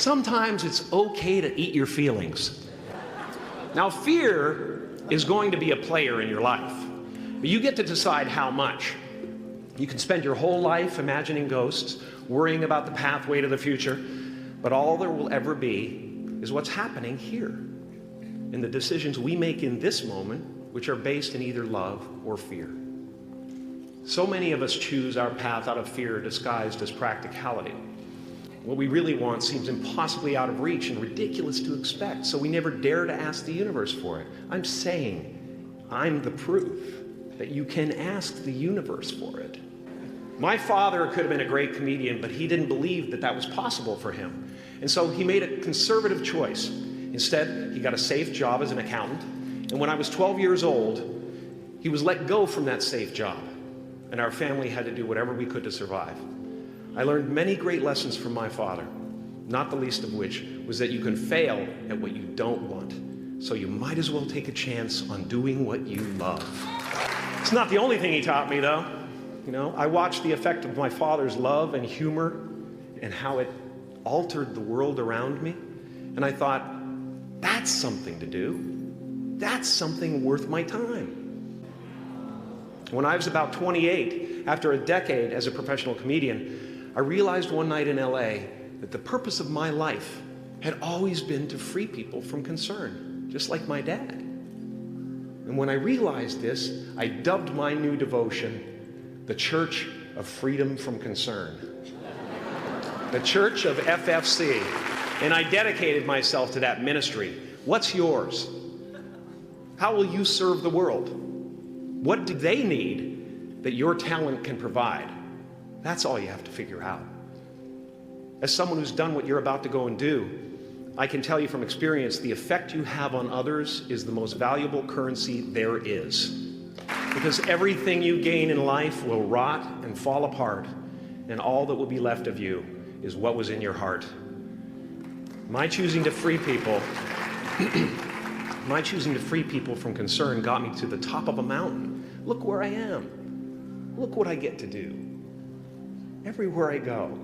Sometimes it's okay to eat your feelings. Now, fear is going to be a player in your life, but you get to decide how much. You can spend your whole life imagining ghosts, worrying about the pathway to the future, but all there will ever be is what's happening here, and the decisions we make in this moment, which are based in either love or fear. So many of us choose our path out of fear disguised as practicality. What we really want seems impossibly out of reach and ridiculous to expect, so we never dare to ask the universe for it. I'm saying I'm the proof that you can ask the universe for it. My father could have been a great comedian, but he didn't believe that that was possible for him. And so he made a conservative choice. Instead, he got a safe job as an accountant. And when I was 12 years old, he was let go from that safe job. And our family had to do whatever we could to survive. I learned many great lessons from my father, not the least of which was that you can fail at what you don't want. So you might as well take a chance on doing what you love. It's not the only thing he taught me, though. You know, I watched the effect of my father's love and humor and how it altered the world around me. And I thought, that's something to do. That's something worth my time. When I was about 28, after a decade as a professional comedian, I realized one night in LA that the purpose of my life had always been to free people from concern, just like my dad. And when I realized this, I dubbed my new devotion the Church of Freedom from Concern, the Church of FFC, and I dedicated myself to that ministry. What's yours? How will you serve the world? What do they need that your talent can provide? That's all you have to figure out. As someone who's done what you're about to go and do, I can tell you from experience, the effect you have on others is the most valuable currency there is. Because everything you gain in life will rot and fall apart, and all that will be left of you is what was in your heart. My choosing to free people from concern got me to the top of a mountain. Look where I am. Look what I get to do. Everywhere I go.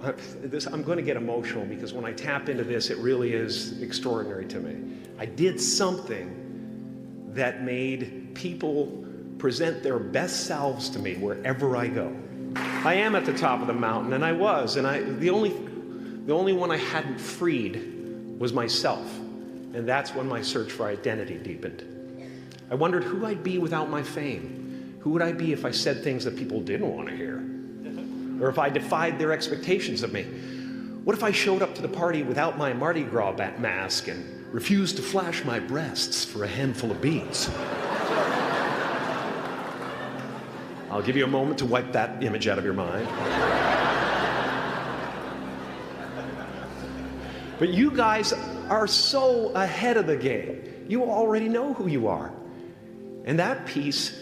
I'm going to get emotional because when I tap into this, it really is extraordinary to me. I did something that made people present their best selves to me wherever I go. I am at the top of the mountain, and I was, and the only one I hadn't freed was myself, and that's when my search for identity deepened. I wondered who I'd be without my fame. Who would I be if I said things that people didn't want to hear? Or if I defied their expectations of me? What if I showed up to the party without my Mardi Gras mask and refused to flash my breasts for a handful of beads? I'll give you a moment to wipe that image out of your mind. But you guys are so ahead of the game. You already know who you are. And that peace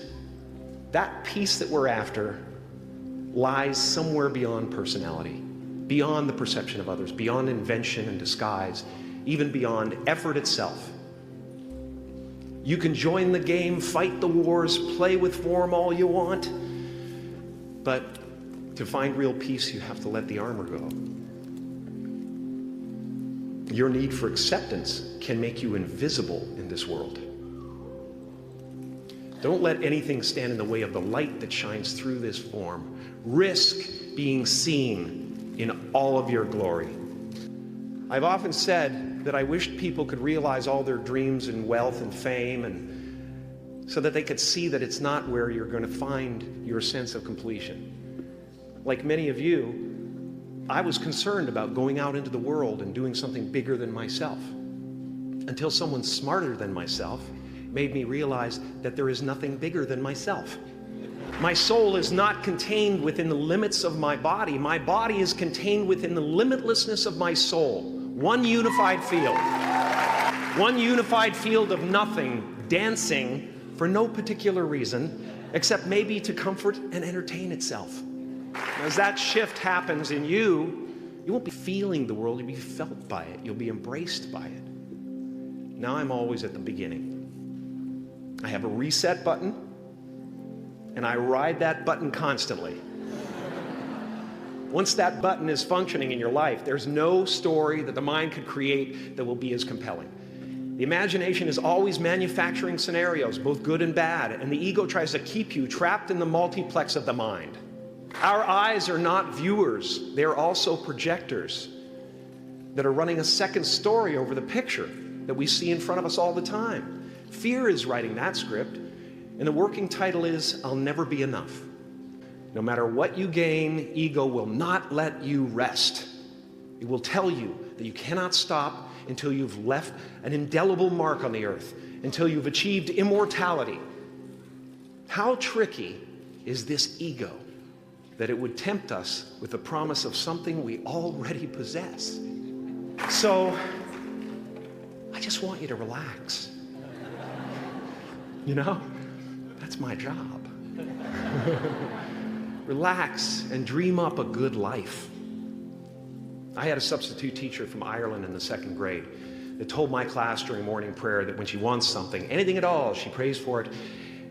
that we're after lies somewhere beyond personality, beyond the perception of others, beyond invention and disguise, even beyond effort itself. You can join the game, fight the wars, play with form all you want, but to find real peace, you have to let the armor go. Your need for acceptance can make you invisible in this world. Don't let anything stand in the way of the light that shines through this form. Risk being seen in all of your glory. I've often said that I wished people could realize all their dreams and wealth and fame, and so that they could see that it's not where you're going to find your sense of completion. Like many of you, I was concerned about going out into the world and doing something bigger than myself, until someone smarter than myself made me realize that there is nothing bigger than myself. My soul is not contained within the limits of my body. My body is contained within the limitlessness of my soul. One unified field. One unified field of nothing, dancing for no particular reason, except maybe to comfort and entertain itself. As that shift happens in you, you won't be feeling the world, you'll be felt by it. You'll be embraced by it. Now I'm always at the beginning. I have a reset button, and I ride that button constantly. Once that button is functioning in your life, there's no story that the mind could create that will be as compelling. The imagination is always manufacturing scenarios, both good and bad, and the ego tries to keep you trapped in the multiplex of the mind. Our eyes are not viewers, they are also projectors that are running a second story over the picture that we see in front of us all the time. Fear is writing that script, and the working title is, I'll Never Be Enough. No matter what you gain, ego will not let you rest. It will tell you that you cannot stop until you've left an indelible mark on the earth, until you've achieved immortality. How tricky is this ego that it would tempt us with the promise of something we already possess? So, I just want you to relax. You know, that's my job. Relax and dream up a good life. I had a substitute teacher from Ireland in the 2nd grade that told my class during morning prayer that when she wants something, anything at all, she prays for it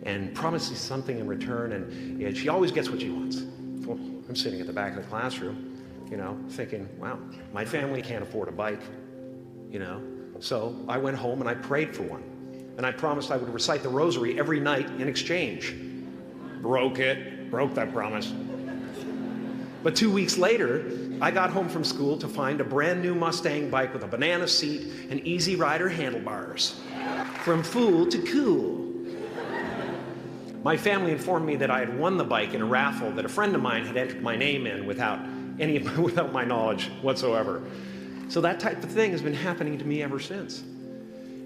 and promises something in return, and she always gets what she wants. Well, I'm sitting at the back of the classroom, you know, thinking, wow, my family can't afford a bike, you know. So I went home and I prayed for one. And I promised I would recite the rosary every night in exchange. Broke that promise. But 2 weeks later, I got home from school to find a brand new Mustang bike with a banana seat and Easy Rider handlebars. From fool to cool. My family informed me that I had won the bike in a raffle that a friend of mine had entered my name in without my knowledge whatsoever. So that type of thing has been happening to me ever since.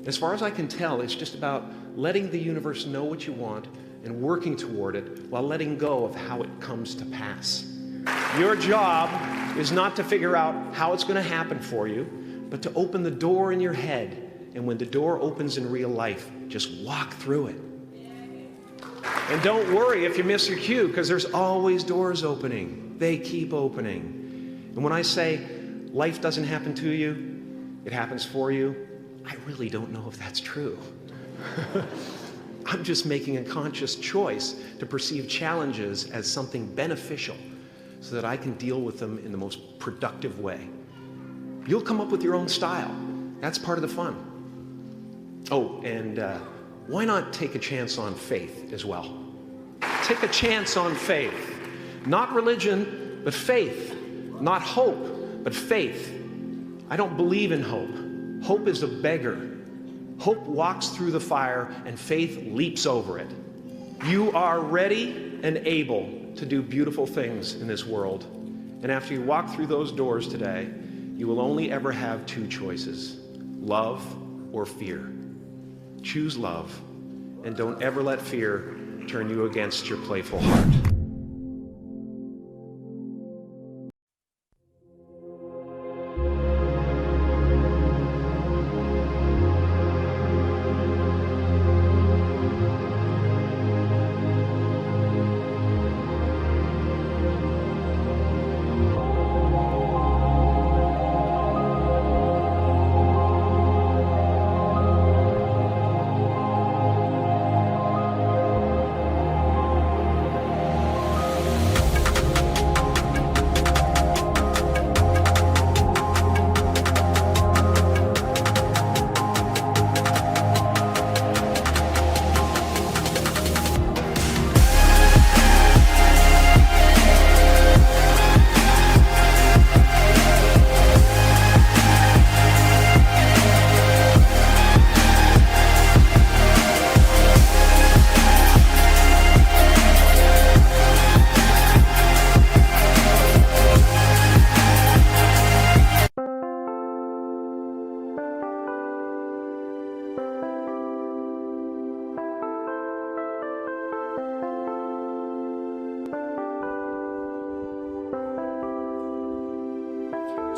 As far as I can tell, it's just about letting the universe know what you want and working toward it while letting go of how it comes to pass. Your job is not to figure out how it's going to happen for you, but to open the door in your head. And when the door opens in real life, just walk through it. And don't worry if you miss your cue, because there's always doors opening. They keep opening. And when I say life doesn't happen to you, it happens for you, I really don't know if that's true. I'm just making a conscious choice to perceive challenges as something beneficial so that I can deal with them in the most productive way. You'll come up with your own style. That's part of the fun. Oh, and why not take a chance on faith as well? Take a chance on faith. Not religion, but faith. Not hope, but faith. I don't believe in hope. Hope is a beggar. Hope walks through the fire and faith leaps over it. You are ready and able to do beautiful things in this world. And after you walk through those doors today, you will only ever have two choices: love or fear. Choose love, and don't ever let fear turn you against your playful heart.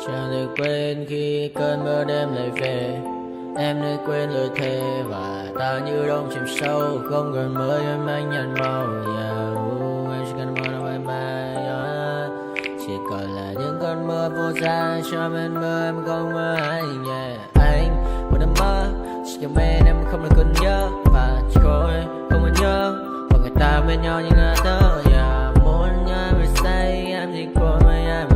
Chẳng được quên khi cơn mưa đêm lại về. Em đã quên lời thề và ta như đông chìm sâu. Không còn mới em anh nhận màu. Em chỉ cần mơ đâu em bay. Chỉ còn là những cơn mưa vô giá. Cho bên mơ em không mơ anh. Anh một đêm mơ chỉ cần bên em không được cần nhớ. Và chỉ có em không muốn nhớ. Và người ta bên nhau như ngã tơ. Muốn nhớ về say em chỉ có mấy em.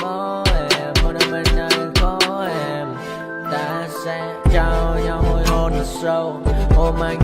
mơ em, một đêm bên anh có em. Ta sẽ trao nhau môi hôn thật sâu, ôm anh.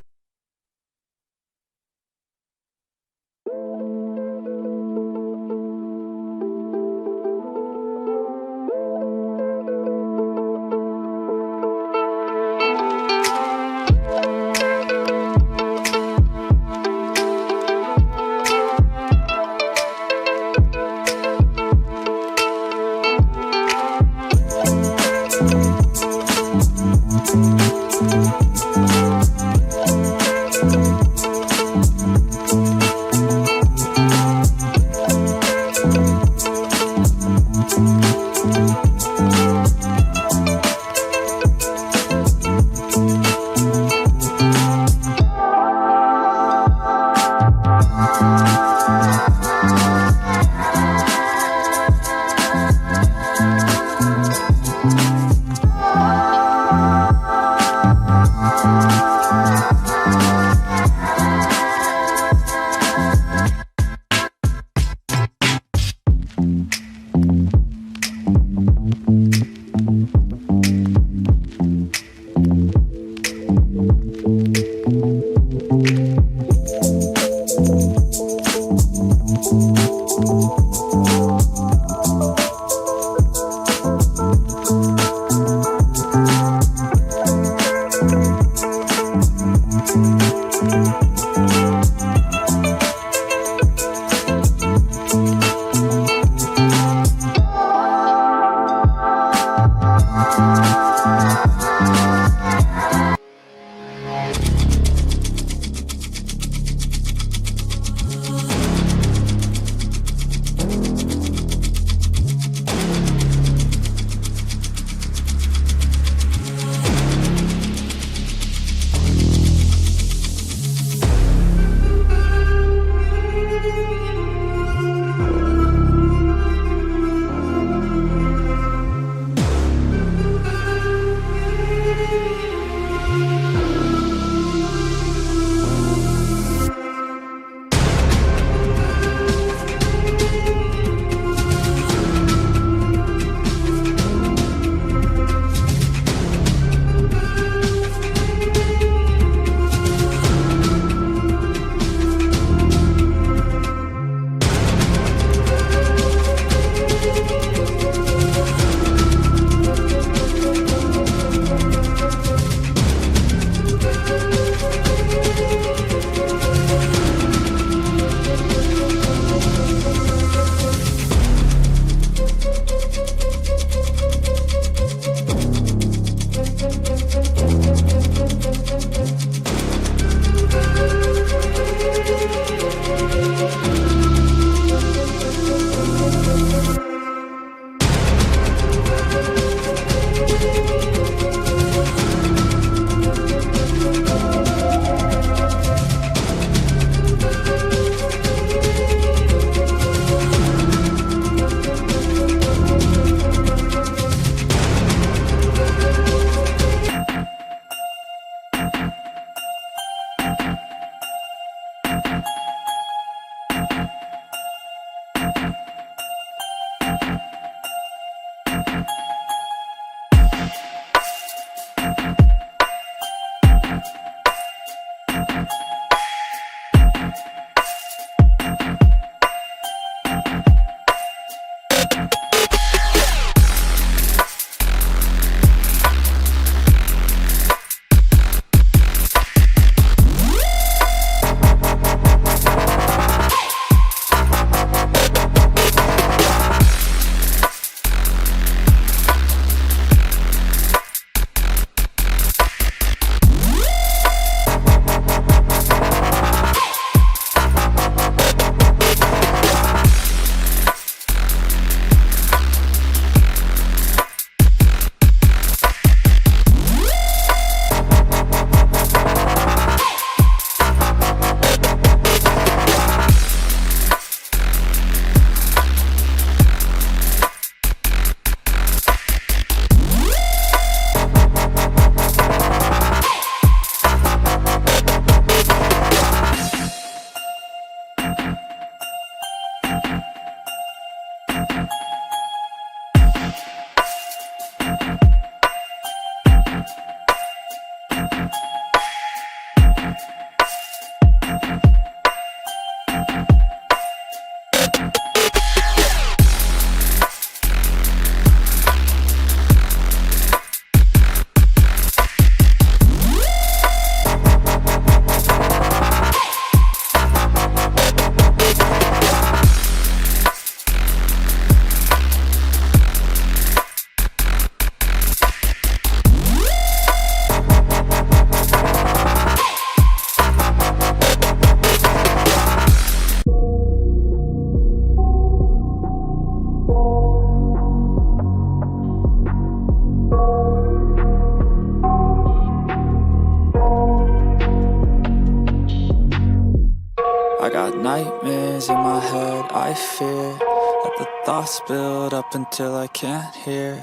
I fear that the thoughts build up until I can't hear,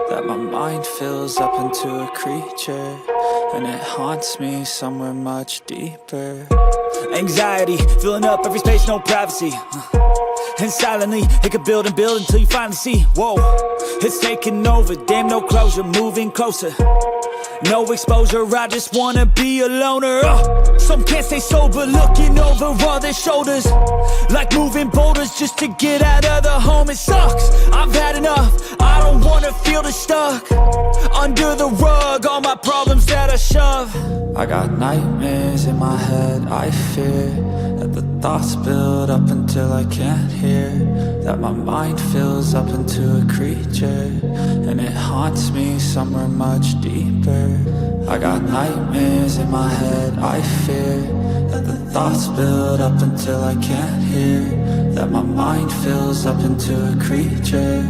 that my mind fills up into a creature, and it haunts me somewhere much deeper. Anxiety, filling up every space, no privacy. And silently, it could build and build until you finally see, whoa, it's taking over, damn no closure, moving closer. No exposure, I just wanna be a loner. Some can't stay sober, looking over all their shoulders, like moving boulders just to get out of the home. It sucks, I've had enough, I don't wanna feel the stuck under the rug, all my problems that I shove. I got nightmares in my head, I fear that the thoughts build up until I can't hear, that my mind fills up into a creature, and it haunts me somewhere much deeper. I got nightmares in my head, I fear that the thoughts build up until I can't hear, that my mind fills up into a creature,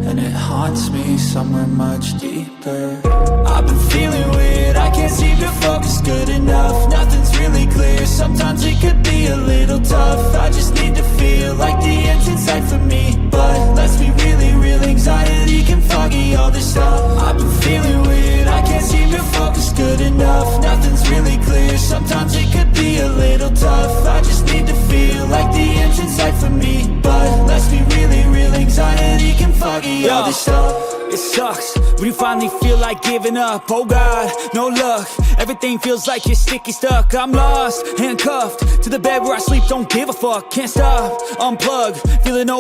and it haunts me somewhere much deeper. I've been feeling weird, I can't seem to focus good enough. Nothing's really clear, sometimes it could be a little tough. I just need to feel like the end's in sight for me, but let's be really real, anxiety can foggy all this stuff. I've been feeling weird, I can't seem to focus good enough. Nothing's really clear, sometimes it could be a little tough. I just need to feel like the end's in sight for me, but let's be really real, anxiety can foggy all this stuff. It sucks when you finally feel like giving up. Oh God, no luck, everything feels like you're sticky stuck. I'm lost, handcuffed to the bed where I sleep, don't give a fuck. Can't stop, unplug, feeling over